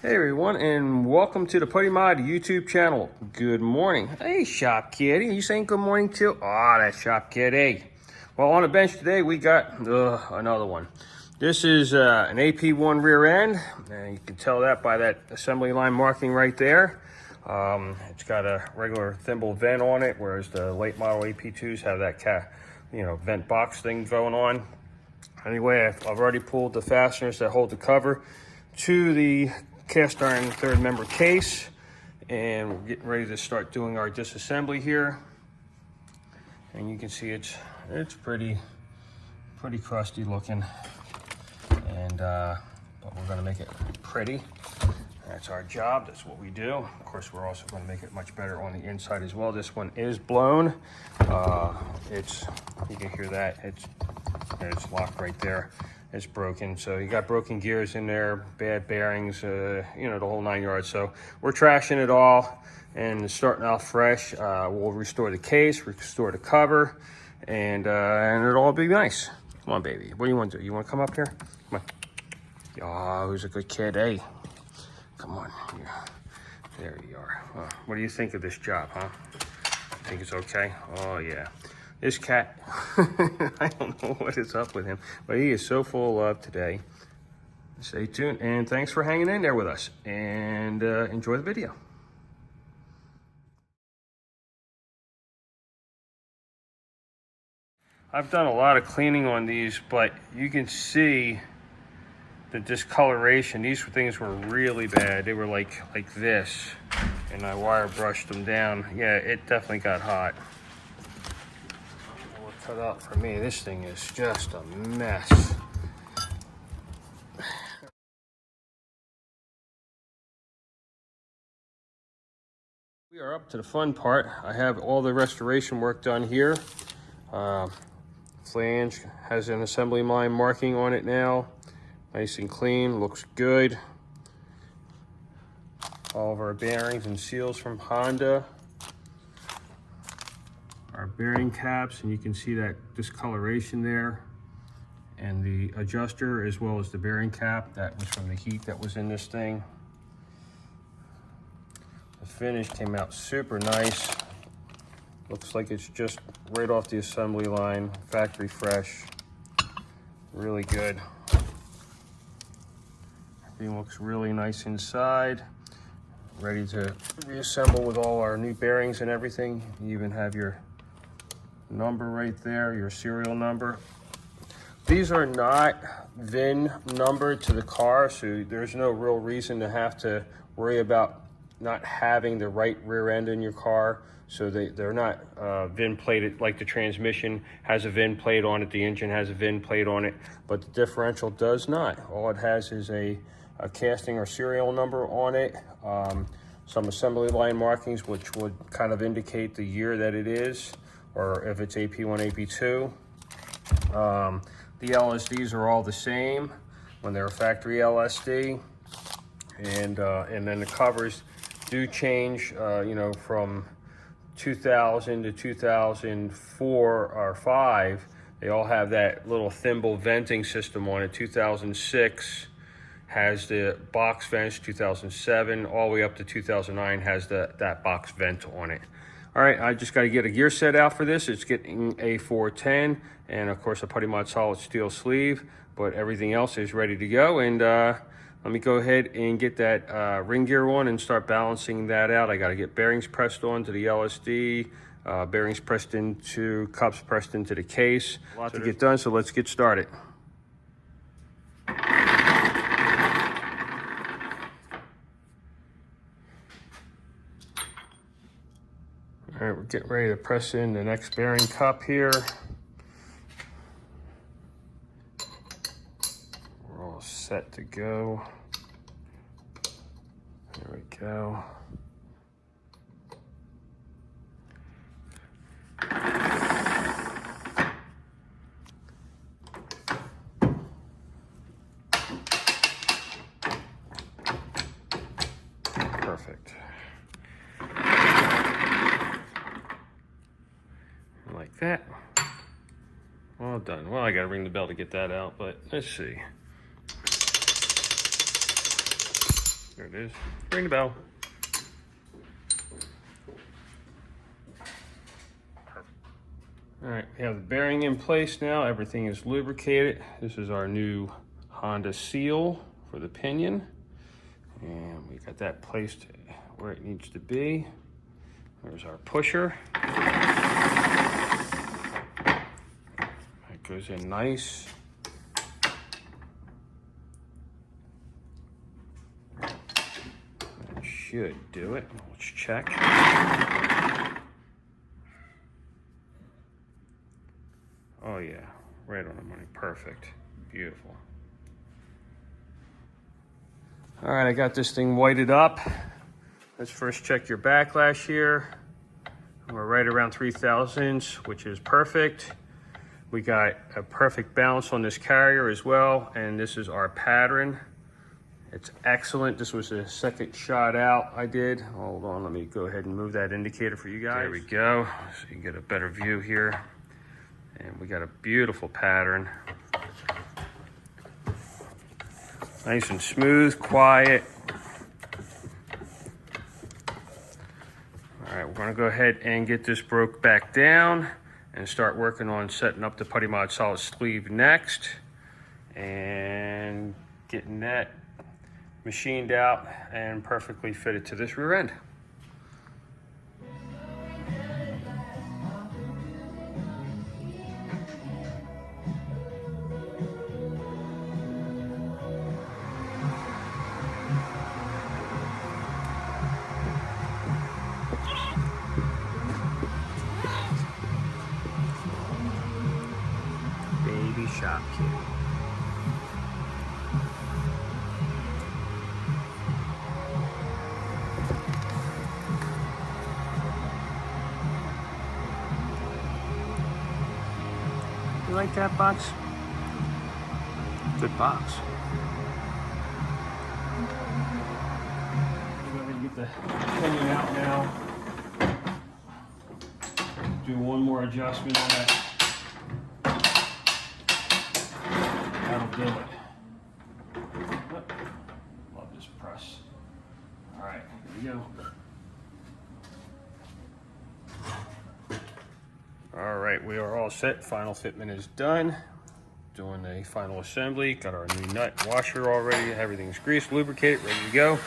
Hey everyone, and welcome to the Putty Mod YouTube channel. Good morning. Hey Shop Kitty, you saying good morning too? Oh, that's Shop Kitty. Well, on the bench today we got another one. This is an AP1 rear end, and you can tell that by that assembly line marking right there. It's got a regular thimble vent on it, whereas the late model AP2s have that vent box thing going on. Anyway, I've already pulled the fasteners that hold the cover to the cast iron third member case, and we're getting ready to start doing our disassembly here. And you can see it's pretty crusty looking, and but we're going to make it pretty. That's our job. That's what we do. Of course, we're also going to make it much better on the inside as well. This one is blown. You can hear that. It's locked right there. It's broken. So you got broken gears in there, bad bearings, the whole 9 yards. So we're trashing it all and starting out fresh. We'll restore the case, restore the cover, and it'll all be nice. Come on, baby. What do you want to do? You want to come up here? Come on. Oh, who's a good kid? Hey, come on. Yeah. There you are. What do you think of this job, huh? Think it's okay? Oh, yeah. This cat, I don't know what is up with him, but he is so full of love today. Stay tuned, and thanks for hanging in there with us, and enjoy the video. I've done a lot of cleaning on these, but you can see the discoloration. These things were really bad. They were like this, and I wire brushed them down. Yeah, it definitely got hot. Cut out for me. This thing is just a mess. We are up to the fun part. I have all the restoration work done here. Flange has an assembly line marking on it now. Nice and clean, looks good. All of our bearings and seals from Honda. Our bearing caps, and you can see that discoloration there, and the adjuster as well as the bearing cap. That was from the heat that was in this thing. The finish came out super nice. Looks like it's just right off the assembly line, factory fresh. Really good. Everything looks really nice inside. Ready to reassemble with all our new bearings and everything. You even have your number right there, your serial number. These are not VIN numbered to the car, so there's no real reason to have to worry about not having the right rear end in your car. So they're not VIN plated, like the transmission has a VIN plate on it, the engine has a VIN plate on it, but the differential does not. All it has is a casting or serial number on it, some assembly line markings which would kind of indicate the year that it is, or if it's AP1, AP2. The LSDs are all the same when they're factory LSD, and then the covers do change, from 2000 to 2004 or 5. They all have that little thimble venting system on it. 2006 has the box vents. 2007 all the way up to 2009 has that box vent on it. All right, I just got to get a gear set out for this. It's getting a 410, and of course a Putty Mod solid steel sleeve, but everything else is ready to go. And let me go ahead and get that ring gear on and start balancing that out. I got to get bearings pressed on to the LSD, bearings pressed into, cups pressed into the case. A lot to get done, so let's get started. All right, we're getting ready to press in the next bearing cup here. We're all set to go. There we go. Perfect. Like that. Well done. Well, I gotta ring the bell to get that out, but let's see. There it is. Ring the bell. All right, we have the bearing in place now. Everything is lubricated. This is our new Honda seal for the pinion. And we got that placed where it needs to be. There's our pusher. It goes in nice. That should do it. Let's check. Oh yeah, right on the money, perfect, beautiful. All right, I got this thing whited up. Let's first check your backlash here. We're right around 3000s, which is perfect. We got a perfect balance on this carrier as well, and this is our pattern. It's excellent. This was the second shot out I did. Hold on, let me go ahead and move that indicator for you guys. There we go, so you can get a better view here. And we got a beautiful pattern. Nice and smooth, quiet. All right, we're gonna go ahead and get this broke back down and start working on setting up the Putty Mod solid sleeve next and getting that machined out and perfectly fitted to this rear end. Baby shop kit. You like that box? Good box. Go ahead and get the pinion out now. Do one more adjustment on that. That'll do it. Love this press. All right, here we go. All right, we are all set. Final fitment is done. Doing the final assembly. Got our new nut washer already. Everything's greased, lubricated, ready to go.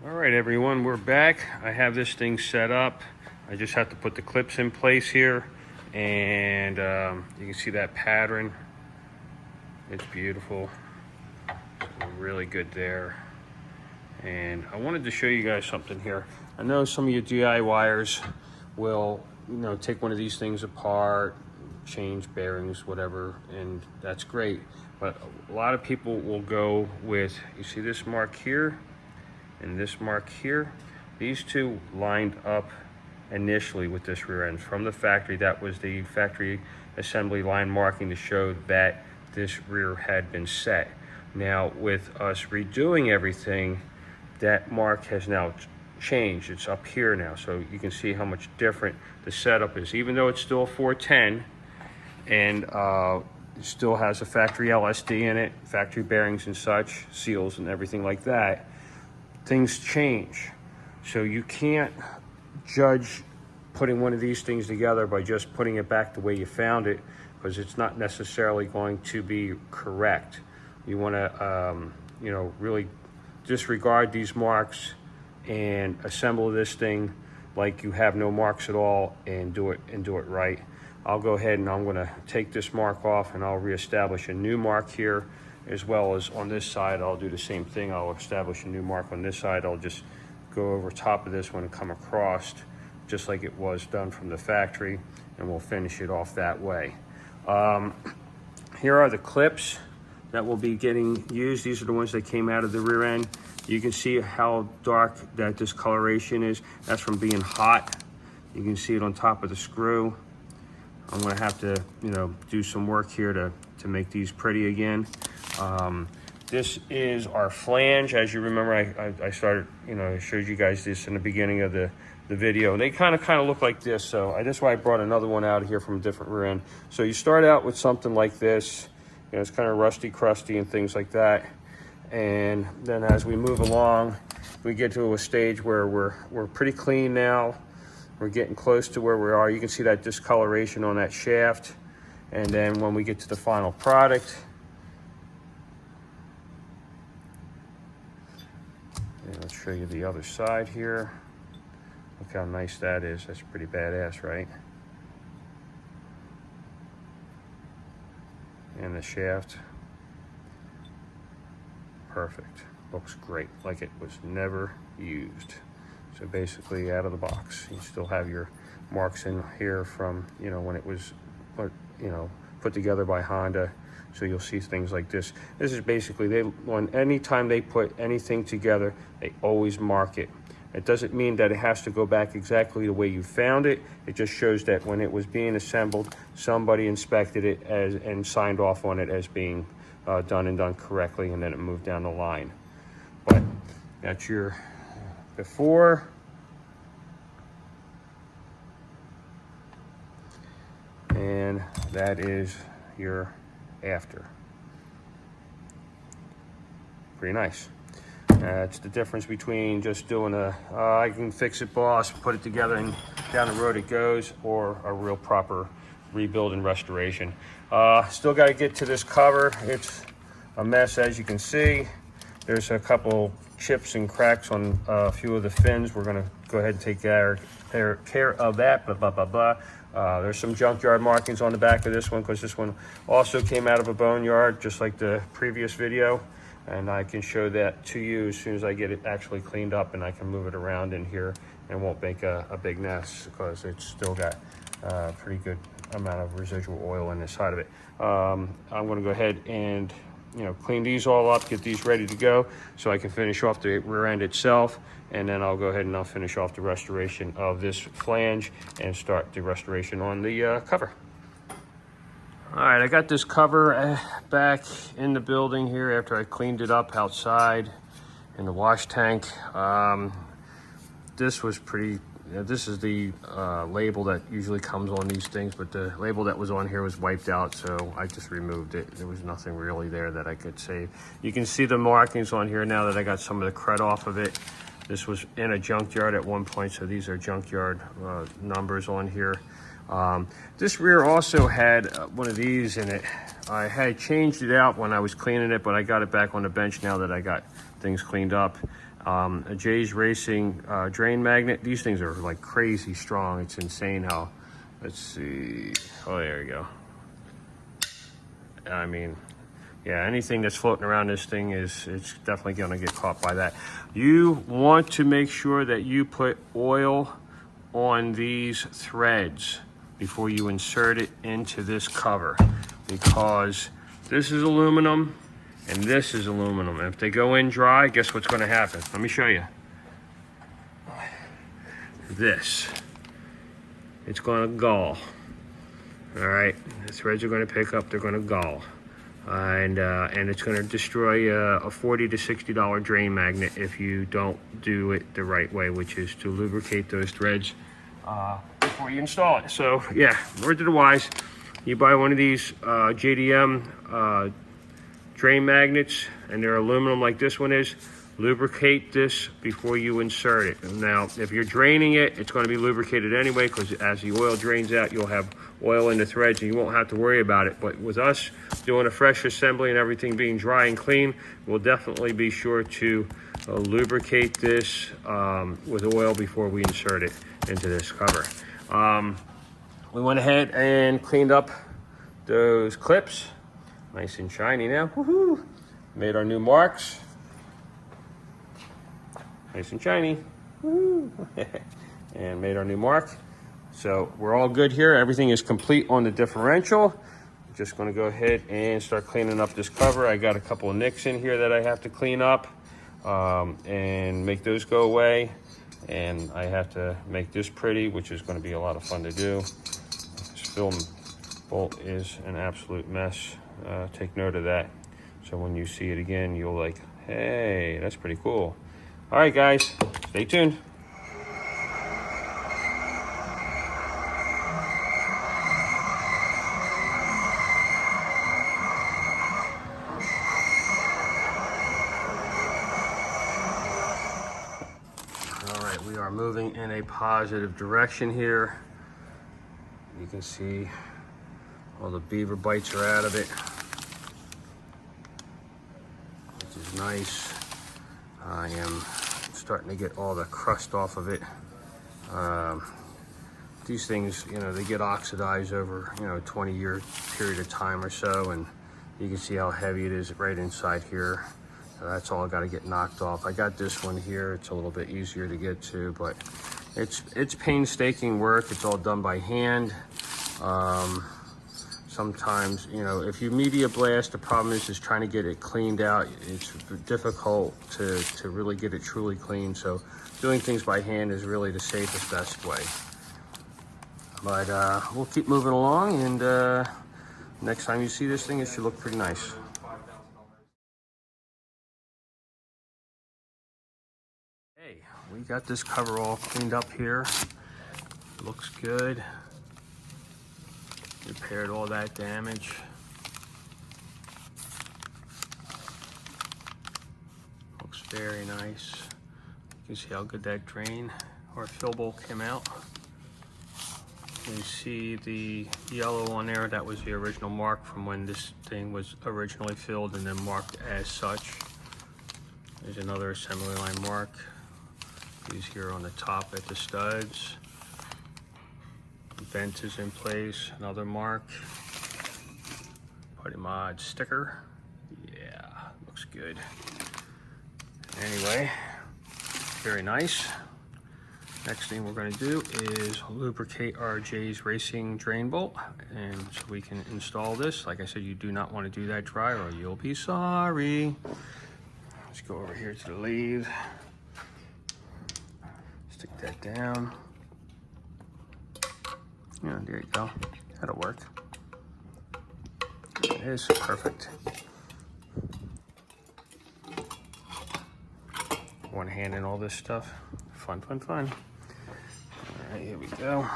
All right, everyone, we're back. I have this thing set up. I just have to put the clips in place here, and you can see that pattern. It's beautiful. Really good there. And I wanted to show you guys something here. I know some of you DIYers will, take one of these things apart, change bearings, whatever, and that's great. But a lot of people will go with, you see this mark here and this mark here? These two lined up initially with this rear end from the factory. That was the factory assembly line marking to show that this rear had been set. Now with us redoing everything, that mark has now changed. It's up here now, so you can see how much different the setup is. Even though it's still 410 and it still has a factory LSD in it, factory bearings and such, seals and everything like that, things change. So you can't judge putting one of these things together by just putting it back the way you found it, because it's not necessarily going to be correct. You want to, really disregard these marks and assemble this thing like you have no marks at all, and do it right. I'll go ahead and I'm going to take this mark off, and I'll reestablish a new mark here, as well as on this side. I'll do the same thing. I'll establish a new mark on this side. I'll just go over top of this one and come across just like it was done from the factory, and we'll finish it off that way. Here are the clips that will be getting used. These are the ones that came out of the rear end. You can see how dark that discoloration is. That's from being hot. You can see it on top of the screw. I'm gonna have to, you know, do some work here to make these pretty again. This is our flange. As you remember, I started, you know, I showed you guys this in the beginning of the video. They kind of look like this, so that's why I brought another one out here from a different rear end. So you start out with something like this. You know, it's kind of rusty, crusty, and things like that. And then as we move along, we get to a stage where we're pretty clean now. We're getting close to where we are. You can see that discoloration on that shaft. And then when we get to the final product, and let's show you the other side here. Look how nice that is. That's pretty badass, right? And the shaft, perfect. Looks great, like it was never used. So basically out of the box. You still have your marks in here from, you know, when it was, you know, put together by Honda. So you'll see things like this. This is basically, anytime they put anything together, they always mark it. It doesn't mean that it has to go back exactly the way you found it. It just shows that when it was being assembled, somebody inspected it and signed off on it as being done correctly, and then it moved down the line. But that's your before. And that is your after. Pretty nice. It's the difference between just doing I can fix it, boss, put it together and down the road it goes, or a real proper rebuild and restoration. Still got to get to this cover. It's a mess, as you can see. There's a couple chips and cracks on a few of the fins. We're going to go ahead and take care of that. Blah, blah, blah, blah. There's some junkyard markings on the back of this one, because this one also came out of a boneyard, just like the previous video. And I can show that to you as soon as I get it actually cleaned up, and I can move it around in here and won't make a big mess, because it's still got a pretty good amount of residual oil in the side of it. I'm going to go ahead and, you know, clean these all up, get these ready to go, so I can finish off the rear end itself, and then I'll go ahead and I'll finish off the restoration of this flange and start the restoration on the cover. All right, I got this cover back in the building here after I cleaned it up outside in the wash tank. This was pretty, this is the label that usually comes on these things, but the label that was on here was wiped out, so I just removed it. There was nothing really there that I could save. You can see the markings on here now that I got some of the crud off of it. This was in a junkyard at one point, so these are junkyard numbers on here. This rear also had one of these in it. I had changed it out when I was cleaning it, but I got it back on the bench now that I got things cleaned up. A Jay's Racing drain magnet. These things are like crazy strong. It's insane how, let's see. Oh, there you go. I mean, yeah, anything that's floating around this thing it's definitely going to get caught by that. You want to make sure that you put oil on these threads before you insert it into this cover, because this is aluminum and this is aluminum. And if they go in dry, guess what's going to happen? Let me show you. This. It's going to gall. All right, the threads are going to pick up, they're going to gall. And it's going to destroy a $40 to $60 drain magnet if you don't do it the right way, which is to lubricate those threads before you install it. So yeah, word to the wise, you buy one of these JDM drain magnets, and they're aluminum like this one is, lubricate this before you insert it. Now, if you're draining it, it's going to be lubricated anyway, because as the oil drains out, you'll have oil in the threads and you won't have to worry about it. But with us doing a fresh assembly and everything being dry and clean, we'll definitely be sure to lubricate this with oil before we insert it into this cover. We went ahead and cleaned up those clips, nice and shiny now. Woohoo! Made our new marks, nice and shiny. Woohoo! And made our new mark. So we're all good here. Everything is complete on the differential. Just going to go ahead and start cleaning up this cover. I got a couple of nicks in here that I have to clean up and make those go away. And I have to make this pretty, which is going to be a lot of fun to do. Just film bolt is an absolute mess. Take note of that. So when you see it again, you'll like, hey, that's pretty cool. All right, guys, stay tuned. All right, we are moving in a positive direction here. You can see all the beaver bites are out of it, which is nice. I am starting to get all the crust off of it. These things, you know, they get oxidized over, you know, a 20-year period of time or so, and you can see how heavy it is right inside here. So that's all got to get knocked off. I got this one here. It's a little bit easier to get to, but it's painstaking work. It's all done by hand. Sometimes, you know, if you media blast, the problem is trying to get it cleaned out. It's difficult to really get it truly clean. So doing things by hand is really the safest, best way. But we'll keep moving along, and next time you see this thing, it should look pretty nice. Hey, we got this cover all cleaned up here. Looks good. Repaired all that damage. Looks very nice. You can see how good that drain or fill bowl came out. You see the yellow on there, that was the original mark from when this thing was originally filled and then marked as such. There's another assembly line mark. These here on the top at the studs. Vent is in place, another mark. Putty Mod sticker. Yeah, looks good. Anyway, very nice. Next thing we're going to do is lubricate our J's Racing drain bolt, and so we can install this. Like I said, you do not want to do that dry or you'll be sorry. Let's go over here to the lathe. Stick that down. Yeah, there you go. That'll work. It is perfect. One hand in all this stuff. Fun, fun, fun. All right, here we go.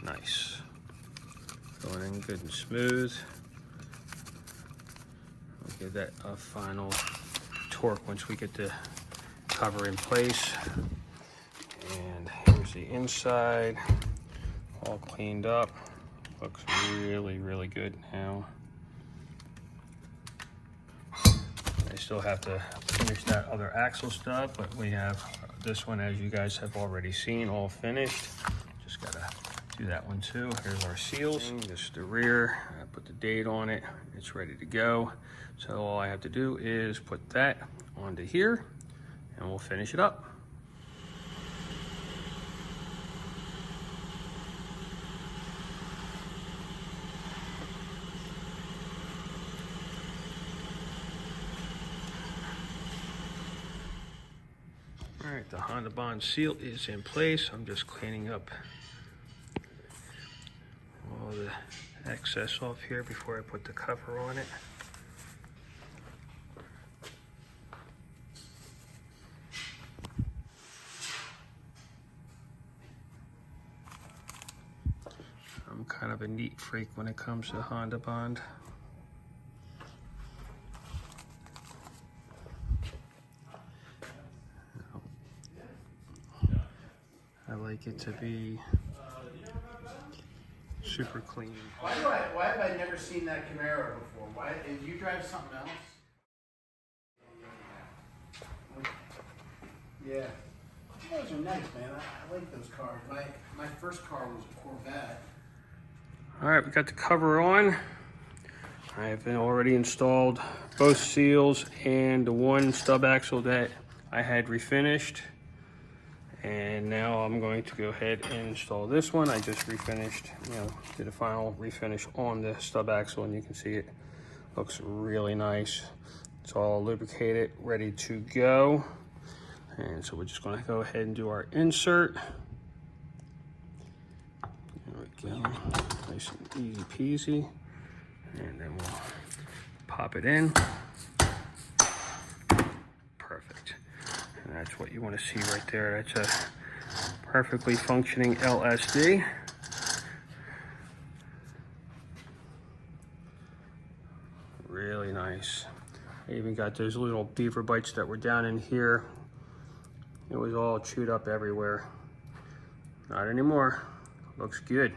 Nice. Going in good and smooth. We'll give that a final torque once we get the cover in place. And here's the inside, all cleaned up. Looks really, really good now. I still have to finish that other axle stub, but we have this one, as you guys have already seen, all finished. Just gotta do that one too. Here's our seals. This is the rear. I put the date on it. It's ready to go. So all I have to do is put that onto here, and we'll finish it up. All right, the Honda Bond seal is in place. I'm just cleaning up all the excess off here before I put the cover on it. I'm kind of a neat freak when it comes to Honda Bond. I like it to be super clean. Why have I never seen that Camaro before? Why did you drive something else? Yeah. Those are nice, man. I like those cars. My first car was a Corvette. All right, we got the cover on. I've already installed both seals and the one stub axle that I had refinished. And now I'm going to go ahead and install this one. I just refinished, did a final refinish on the stub axle, and you can see it Looks really nice. It's all lubricated, ready to go. And so we're just gonna go ahead and do our insert. There we go, nice and easy peasy. And then we'll pop it in. Perfect. And that's what you want to see right there. That's a perfectly functioning LSD. Really nice. I even got those little beaver bites that were down in here. It was all chewed up everywhere. Not anymore. Looks good.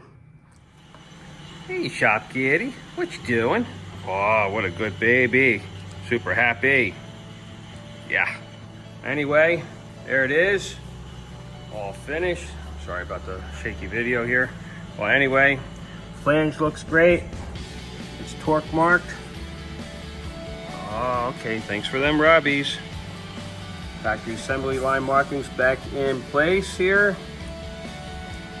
Hey, Shop Kitty. What you doing? Oh, what a good baby. Super happy. Yeah. Anyway, there it is. All finished. Sorry about the shaky video here. Well, anyway, flange looks great. It's torque marked. Oh, okay. Thanks for them rubbies. Factory assembly line markings back in place here.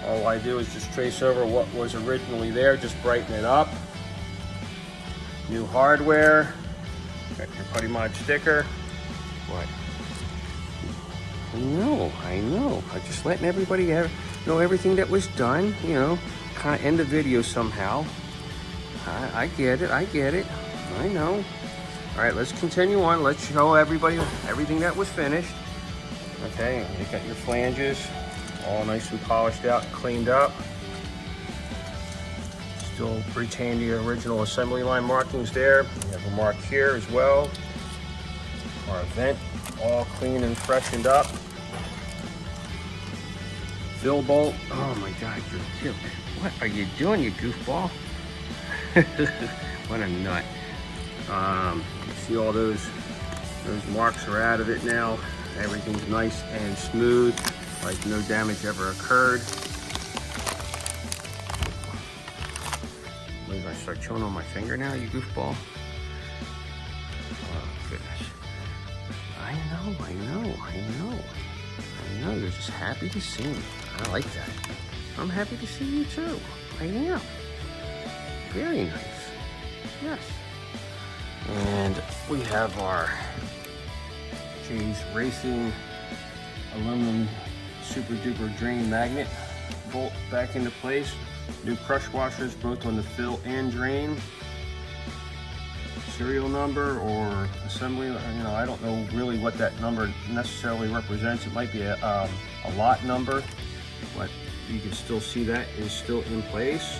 All I do is just trace over what was originally there, just brighten it up. New hardware. Got your Putty Mod sticker. What? I know. I'm just letting everybody know everything that was done, you know, kind of end the video somehow. I get it. I know. All right, let's continue on. Let's show everybody everything that was finished. Okay, you got your flanges all nice and polished out and cleaned up. Still retain the original assembly line markings there. We have a mark here as well. Our vent all clean and freshened up. Fill bolt. Oh my God, what are you doing, you goofball? What a nut. You see all those marks are out of it now. Everything's nice and smooth, like no damage ever occurred. What, are you gonna start chewing on my finger now, you goofball? Oh goodness. I know. You're just happy to see me. I like that. I'm happy to see you too. I am. Very nice. Yes. And we have our J's Racing aluminum super duper drain magnet bolt back into place. New crush washers both on the fill and drain. Serial number or assembly, you know, I don't know really what that number necessarily represents. It might be a lot number, but you can still see that is still in place.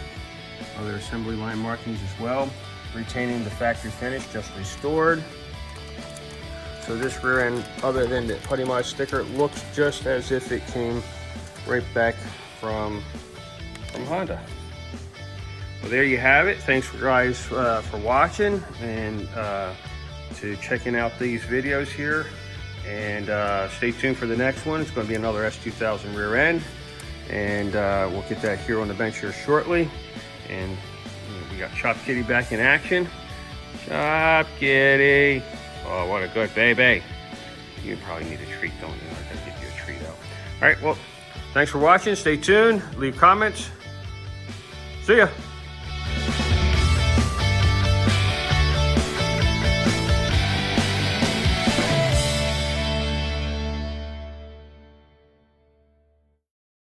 Other assembly line markings as well. Retaining the factory finish, just restored. So this rear end, other than the Putty Mod sticker, looks just as if it came right back from Honda. Well, there you have it. Thanks guys for watching and to checking out these videos here. And stay tuned for the next one. It's going to be another S2000 rear end, and we'll get that here on the bench here shortly. And we got Shop Kitty back in action. Shop Kitty. Oh, what a good baby. You probably need a treat, don't you? I gotta give you a treat out. All right, well, thanks for watching. Stay tuned. Leave comments. See ya.